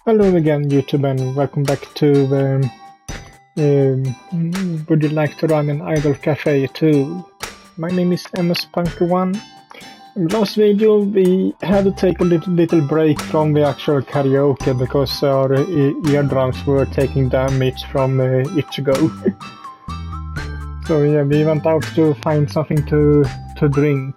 Hello again, YouTube, and welcome back to Would you like to run an idle cafe too? My name is MSPunker1. In the last video, we had to take a little break from the actual karaoke because our eardrums were taking damage from Ichigo. So yeah, we went out to find something to drink.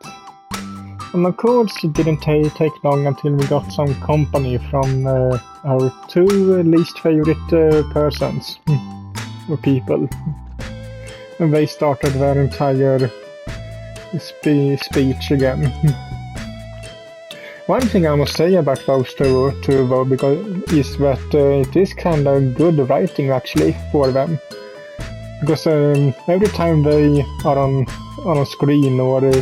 And of course, it didn't take long until we got some company from our two least favorite persons, or people. And they started their entire speech again. One thing I must say about those two though, is that it is kind of good writing actually for them. Because every time they are on a screen or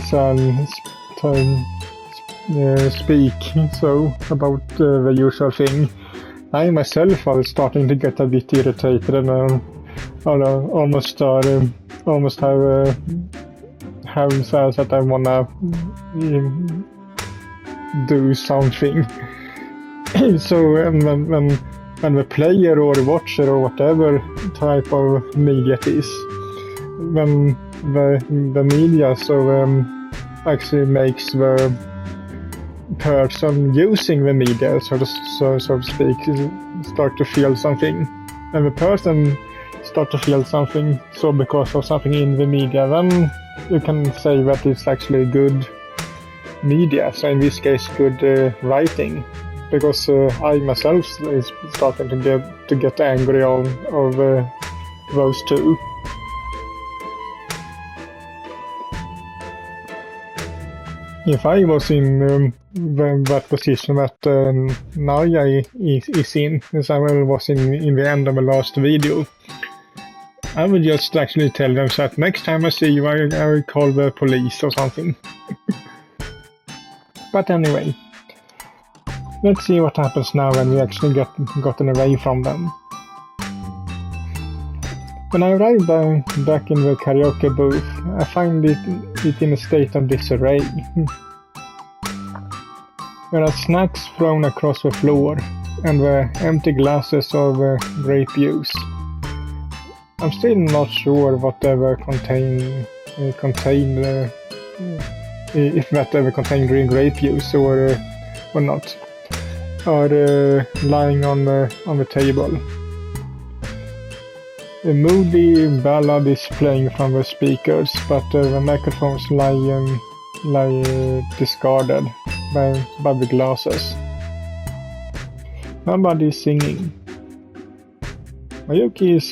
speak so about the usual thing, I myself was starting to get a bit irritated and almost have says that I wanna do something. So when the player or watcher or whatever type of media it is, when the media actually makes the person using the media, so to speak, start to feel something, and the person start to feel something, so because of something in the media, then you can say that it's actually good media, so in this case good writing, because I myself is starting to get angry of those two. If I was in that position that Naya is in, as I was in the end of the last video, I would just actually tell them that next time I see you, I will call the police or something. But anyway, let's see what happens now when we actually gotten away from them. When I arrived back in the karaoke booth, I find it in a state of disarray. There are snacks thrown across the floor, and the empty glasses of grape juice. I'm still not sure whatever contained if that ever contained grape juice or not, are lying on the table. A moody ballad is playing from the speakers, but the microphones lie discarded by the glasses. Nobody is singing. Mayuki is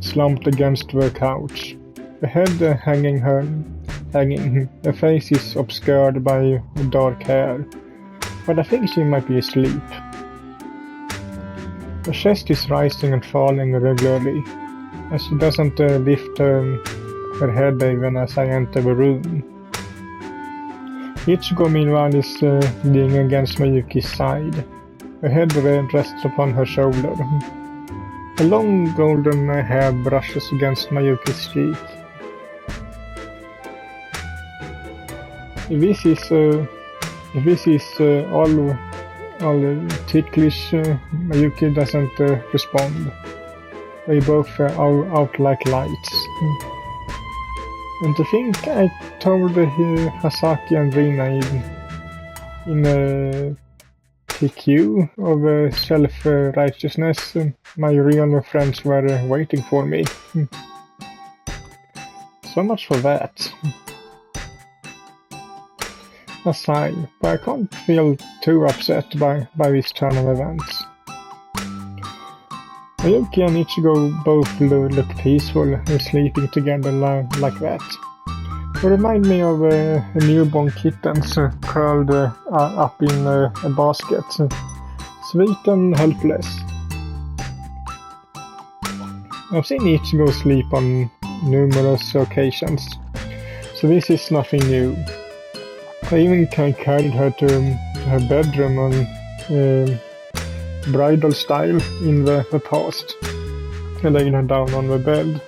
slumped against the couch, the head hanging. Her face is obscured by dark hair, but I think she might be asleep. Her chest is rising and falling regularly, and she doesn't lift her head even as I enter the room. Ichigo meanwhile is leaning against Mayuki's side. Her head rests upon her shoulder. A long golden hair brushes against Mayuki's cheek. If this is all ticklish, Mayuki doesn't respond. They both are out like lights. And to think I told Hasaki and Rina in a PQ of self-righteousness, my real friends were waiting for me. So much for that. Aside, but I can't feel too upset by this turn of events. Mayuki and Ichigo both look peaceful and sleeping together like that. They remind me of newborn kittens curled up in a basket, sweet and helpless. I've seen Ichigo sleep on numerous occasions, so this is nothing new. I even carried her to her bedroom on bridal style in the past, and laying her down on the bed.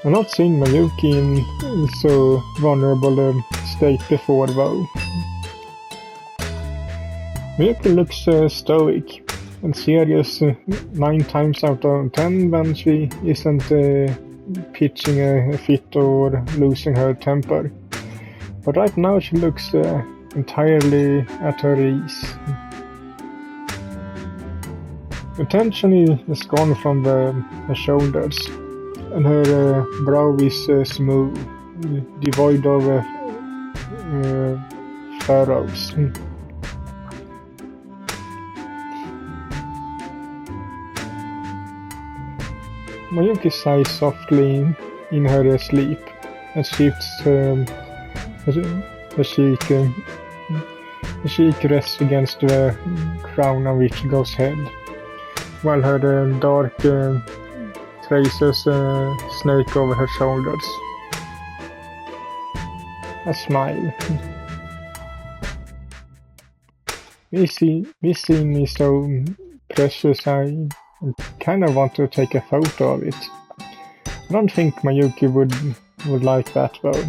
I've not seen Mayuki in so vulnerable a state before though. Miyuki looks stoic and serious 9 times out of 10 when she isn't pitching a fit or losing her temper. But right now she looks entirely at her ease. The tension is gone from her shoulders, and her brow is smooth, devoid of furrows. Mayuki sighs softly in her sleep and shifts her cheek rests against the crown of Ichigo's head, while her dark traces snake over her shoulders. A smile. This scene is so precious, I kind of want to take a photo of it. I don't think Mayuki would like that though.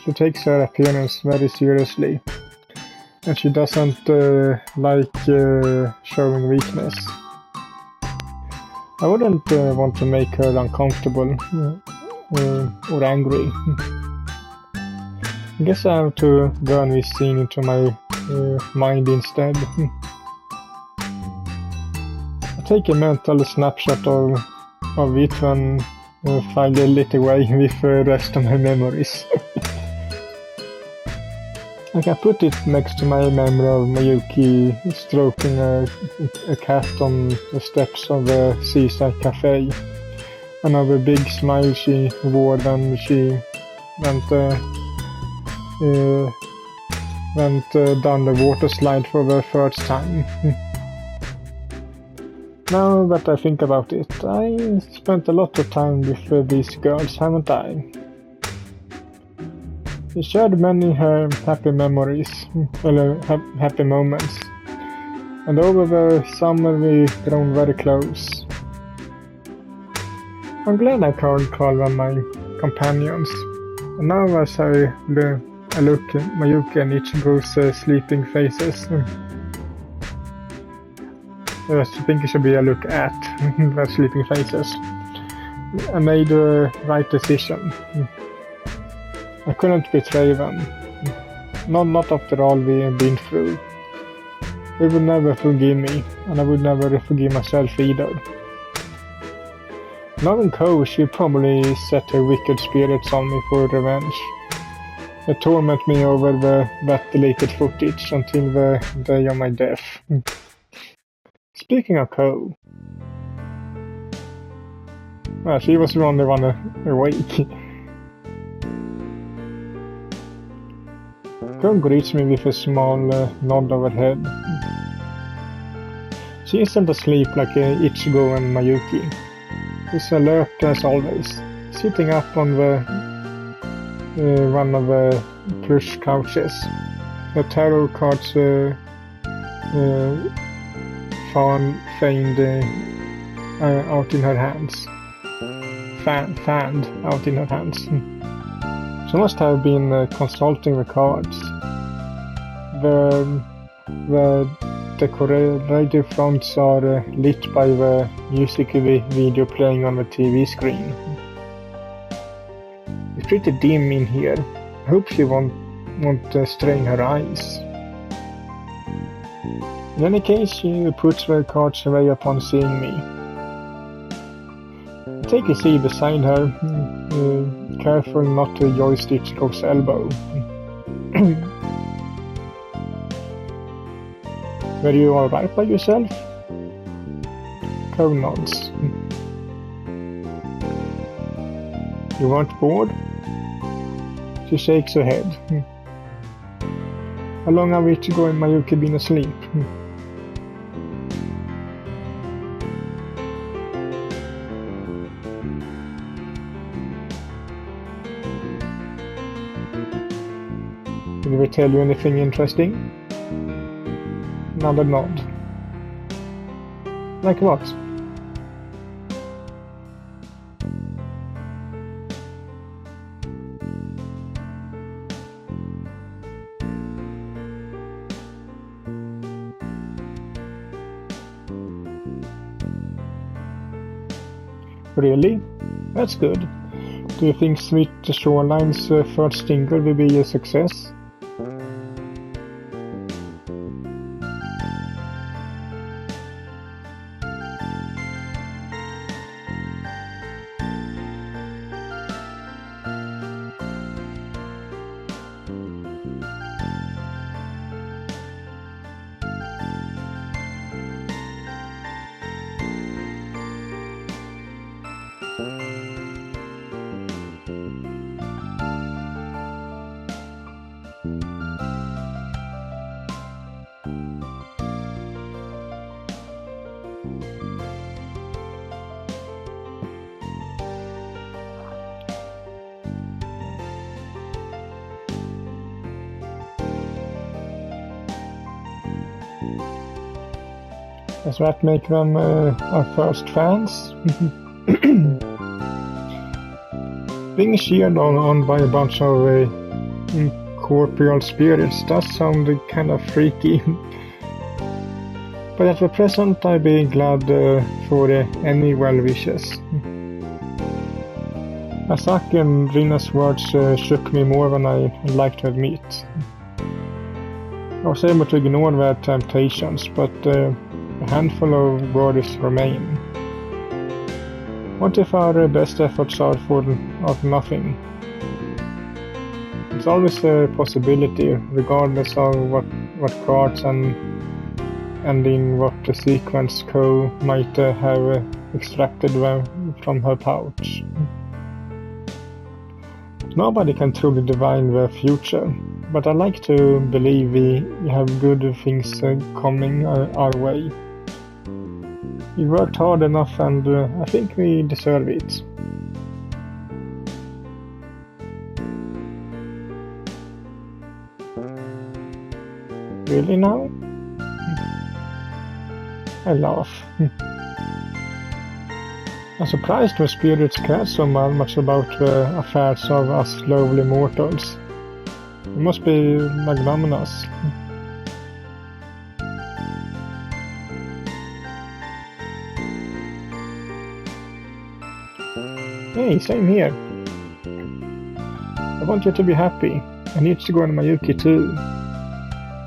She takes her appearance very seriously, and she doesn't like showing weakness. I wouldn't want to make her uncomfortable or angry. I guess I have to burn this scene into my mind instead. I take a mental snapshot of it when file it away with the rest of my memories. I can put it next to my memory of Mayuki stroking a cat on the steps of the seaside café, and of a big smile she wore when she went down the water slide for the first time. Now that I think about it, I spent a lot of time with these girls, haven't I? We shared many happy memories, happy moments, and over the summer we grown very close. I'm glad I can't call them my companions, and now as I look at Mayuki and Ichigo's sleeping faces, I think it should be a look at their sleeping faces. I made the right decision. I couldn't betray them. Not after all we've been through. They would never forgive me, and I would never forgive myself either. Knowing Ko, she probably set her wicked spirits on me for revenge. They torment me over that deleted footage until the day of my death. Speaking of Ko, well, she was the only one awake. Ko greets me with a small nod of her head. She isn't asleep like Ichigo and Mayuki. She's alert as always, sitting up on one of the plush couches. The tarot cards fanned out in her hands. Fanned out in her hands. She must have been consulting the cards. The decorative fronts are lit by the music video playing on the TV screen. It's pretty dim in here. I hope she won't strain her eyes. In any case, she puts the cards away upon seeing me. I take a seat beside her, careful not to joist Ichigo's elbow. Were you alright by yourself? Ko nods. You weren't bored? She shakes her head. How long have Ichigo and Mayuki been asleep? Did we tell you anything interesting? Another nod. Like what? Really? That's good. Do you think Sweet Shoreline's first single will be a success? Does that make them our first fans? Being cheered on by a bunch of corporeal spirits does sound kind of freaky. But at the present I'd be glad for any well wishes. Asaki and Rina's words shook me more than I'd like to admit. I was able to ignore their temptations, but a handful of worries remain. What if our best efforts are for nothing? It's always a possibility, regardless of what cards and in what the sequence co might have extracted from her pouch. Nobody can truly divine the future, but I like to believe we have good things coming our way. We worked hard enough and I think we deserve it. Really now? I laugh. I'm surprised the spirits care so much about the affairs of us lowly mortals. It must be magnanimous. Hey, same here. I want you to be happy. I need to go on Mayuki too.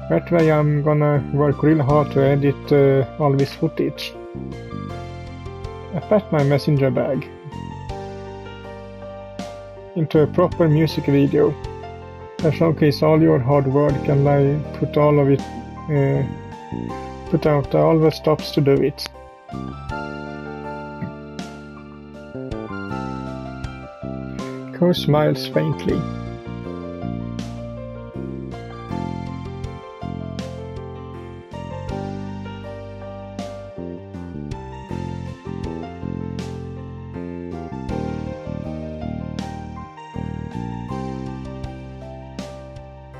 That way I'm gonna work real hard to edit all this footage. I packed my messenger bag into a proper music video. I showcase all your hard work and I put all of it, put out all the stops to do it. Ko smiles faintly.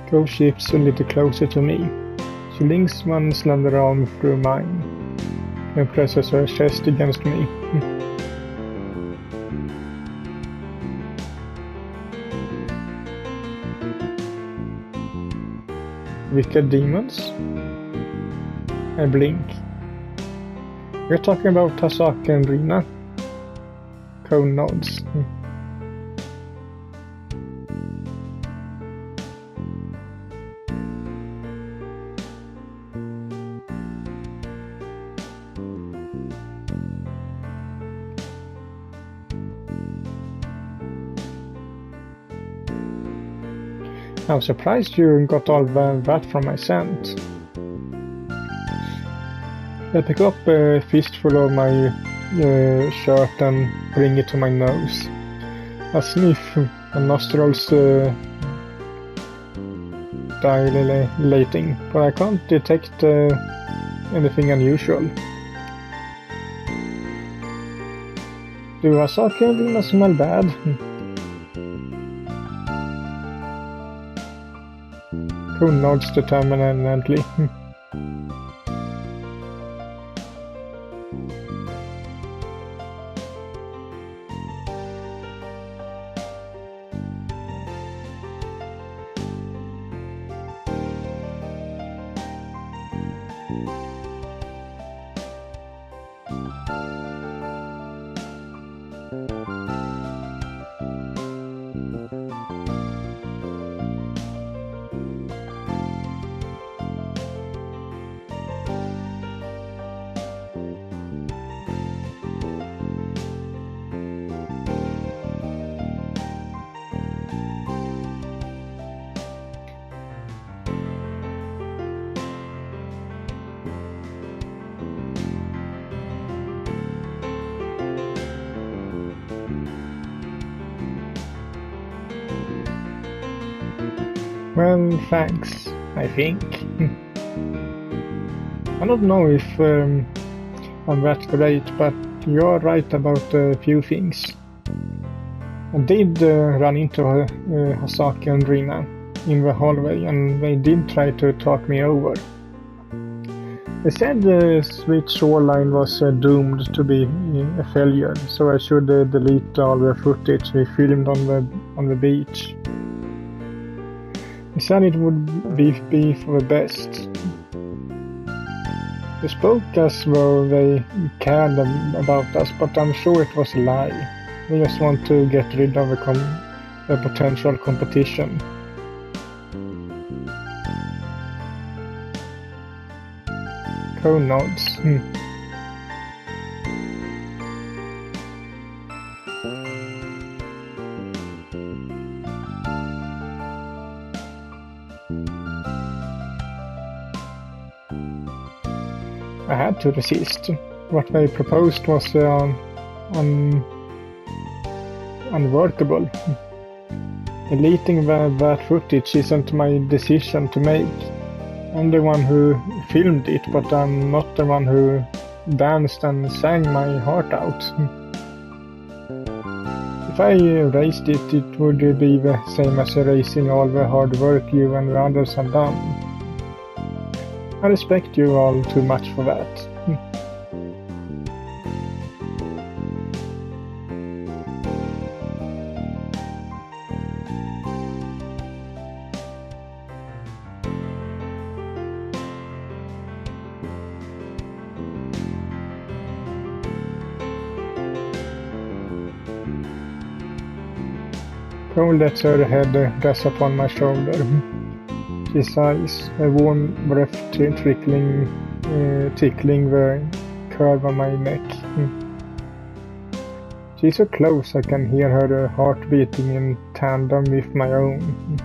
Ko shifts a little closer to me. She links one slender arm through mine and presses her chest against me. Wicked demons? I blink. We're talking about Tasaka and Rina. Ko nods. I'm surprised you got all that from my scent. I pick up a fistful of my shirt and bring it to my nose. I sniff, my nostrils dilating, but I can't detect anything unusual. Do Asaki and Rina smell bad? Ko nods determinedly. Well, thanks, I think. I don't know if I'm that great, but you're right about a few things. I did run into Hasaki and Rina in the hallway, and they did try to talk me over. They said the Sweet Shoreline was doomed to be a failure, so I should delete all the footage we filmed on the beach. They said it would be for the best. They spoke as though they cared about us, but I'm sure it was a lie. They just want to get rid of the potential competition. Cone nods. I had to resist. What they proposed was unworkable. Deleting that footage isn't my decision to make. I'm the one who filmed it, but I'm not the one who danced and sang my heart out. If I erased it, it would be the same as erasing all the hard work you and the others have done. I respect you all too much for that. Cole lets her head rest upon my shoulder. She sighs, a warm breath tickling the curve of my neck. She's so close I can hear her heart beating in tandem with my own.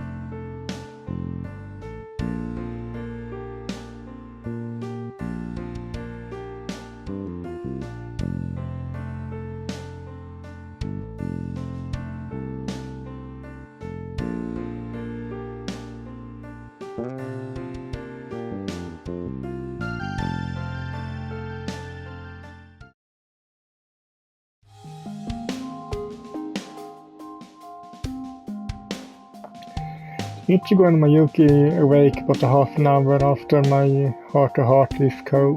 Ichigo and Mayuki awake about a half an hour after my heart-to-heart with Ko.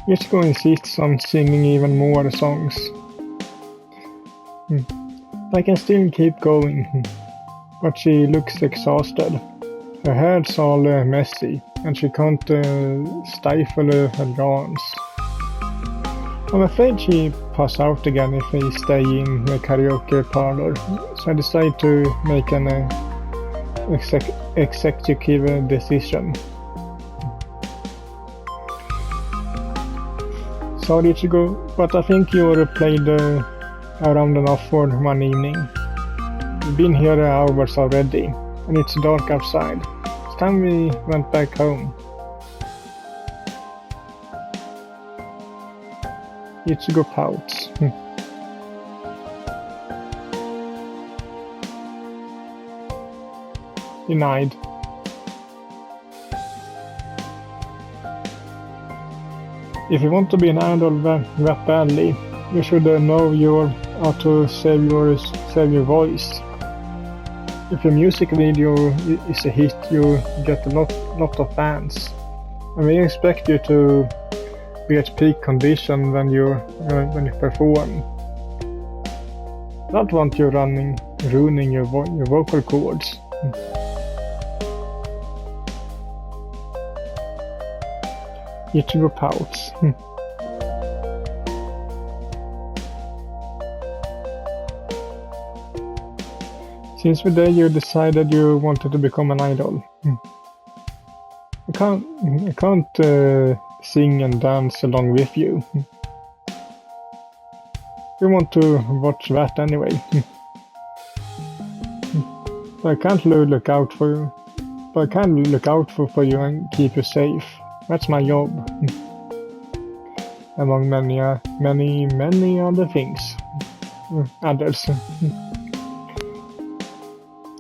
Ichigo insists on singing even more songs. I can still keep going, but she looks exhausted. Her hair's all messy, and she can't stifle her yawns. I'm afraid she pass out again if we stay in the karaoke parlor, so I decide to make an executive decision. Sorry Ichigo, but I think you're played around enough for one evening. You've been here hours already, and it's dark outside. It's time we went back home. Ichigo pouts. Denied. If you want to be an idol that badly, you should know how to save your voice. If your music video is a hit, you get a lot of fans, and we expect you to be at peak condition when you perform. I don't want you ruining your vocal cords. Ichigo pouts. Since the day you decided you wanted to become an idol. I can't sing and dance along with you. You want to watch that anyway. I can't look out for you. But I can look out for you and keep you safe. That's my job. Among many other things. Others.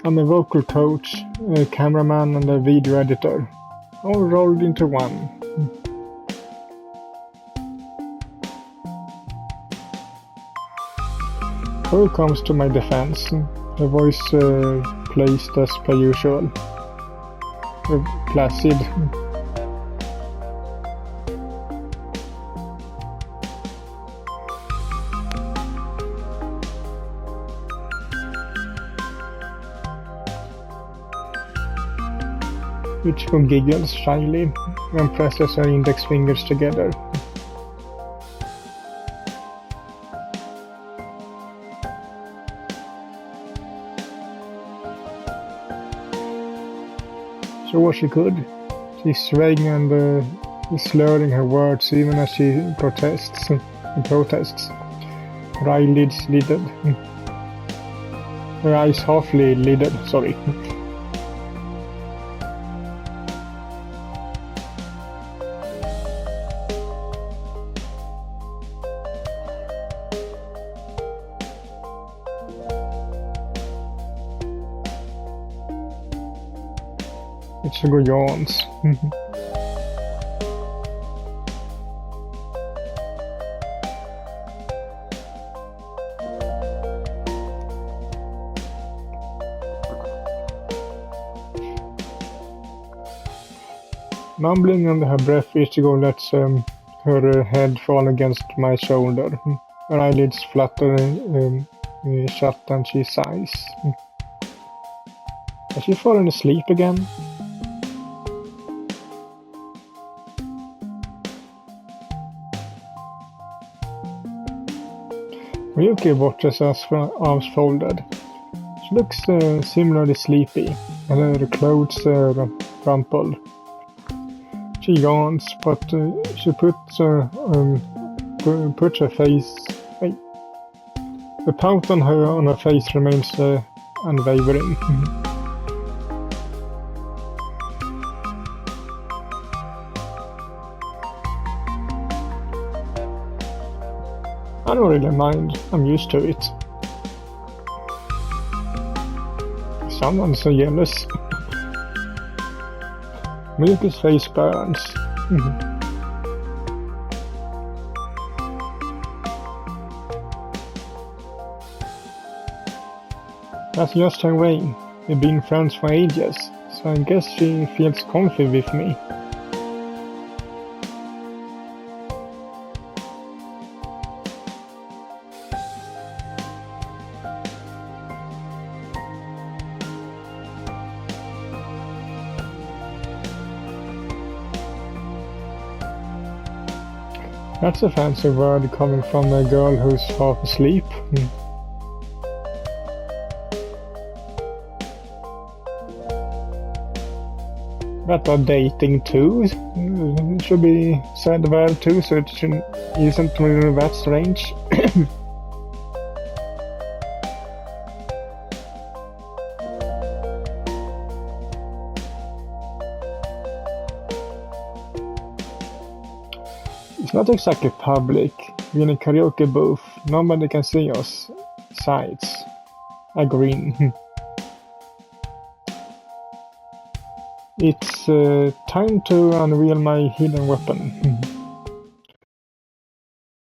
I'm a vocal coach, a cameraman and a video editor, all rolled into one. Who comes to my defense? The voice placed as per usual. Placid. Ichigo giggles shyly and presses her index fingers together. Sure she could. She's swaying and slurring her words even as she protests. Her eyelids lidded. Her eyes halfly lidded, sorry. Ichigo yawns. Mumbling under her breath, Ichigo lets her head fall against my shoulder. Her eyelids flutter shut and she sighs. Has she fallen asleep again? Miyuki watches us from arms folded. She looks similarly sleepy, and her clothes are rumpled. She yawns, but she puts her face. The pout on her face remains unwavering. I don't really mind. I'm used to it. Someone's so jealous. Miyuki's face burns. That's just her way. We've been friends for ages, so I guess she feels comfy with me. That's a fancy word coming from a girl who's half asleep. That are dating too. Should be said word too, so it isn't really that strange. It's not exactly public. We're in a karaoke booth. Nobody can see us. Sides. I grin. It's time to unveil my hidden weapon.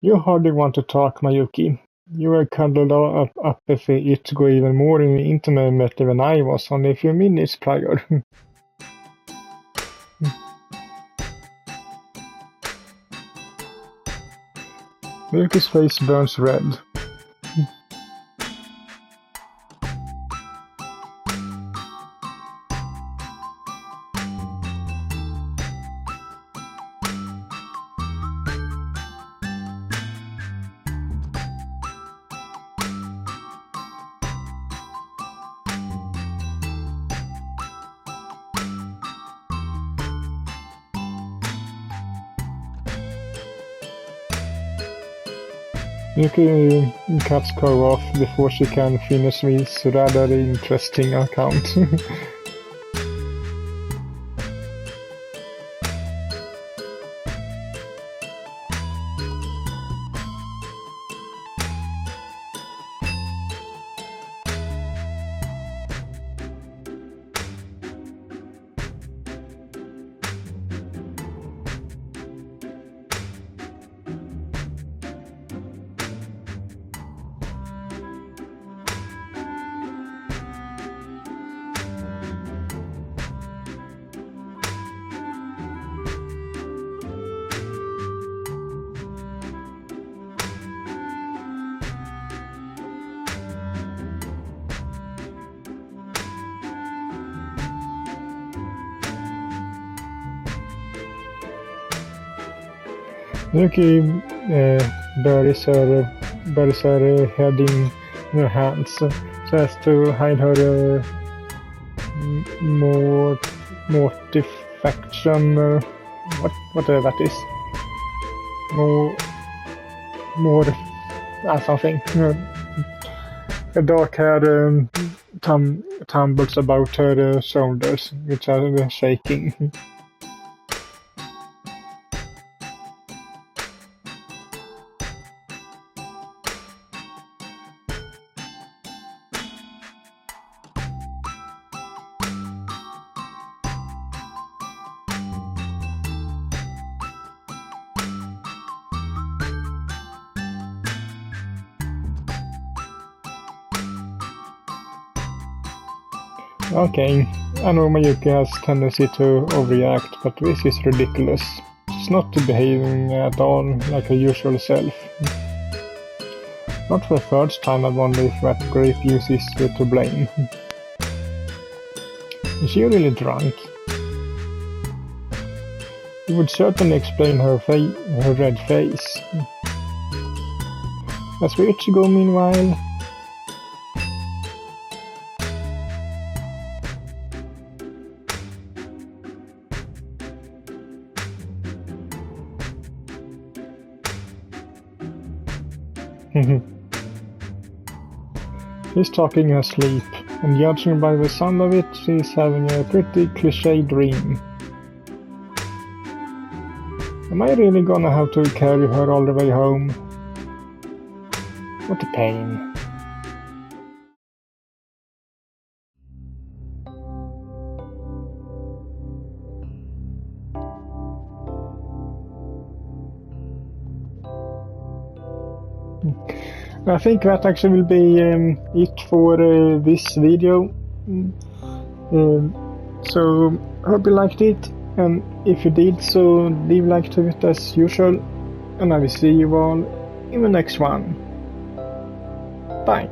You hardly want to talk, Miyuki. You were cuddled up with Ichigo even more intimately than I was only a few minutes prior. Miyuki's face burns red. Miyuki cuts Ko off before she can finish this rather interesting account. Yuki buries her head in her hands so as to hide her mortification, whatever that is. Something. A dark hair tumbles about her shoulders, which are shaking. Okay, I know Mayuki has tendency to overreact, but this is ridiculous. She's not behaving at all like her usual self. Not for the first time I wonder if that grape juice is to blame. Is she really drunk? It would certainly explain her red face. As for Ichigo, meanwhile, she's talking in her sleep, and judging by the sound of it, she's having a pretty cliché dream. Am I really gonna have to carry her all the way home? What a pain. I think that actually will be it for this video. So hope you liked it, and if you did, so leave a like to it as usual, and I will see you all in the next one. Bye.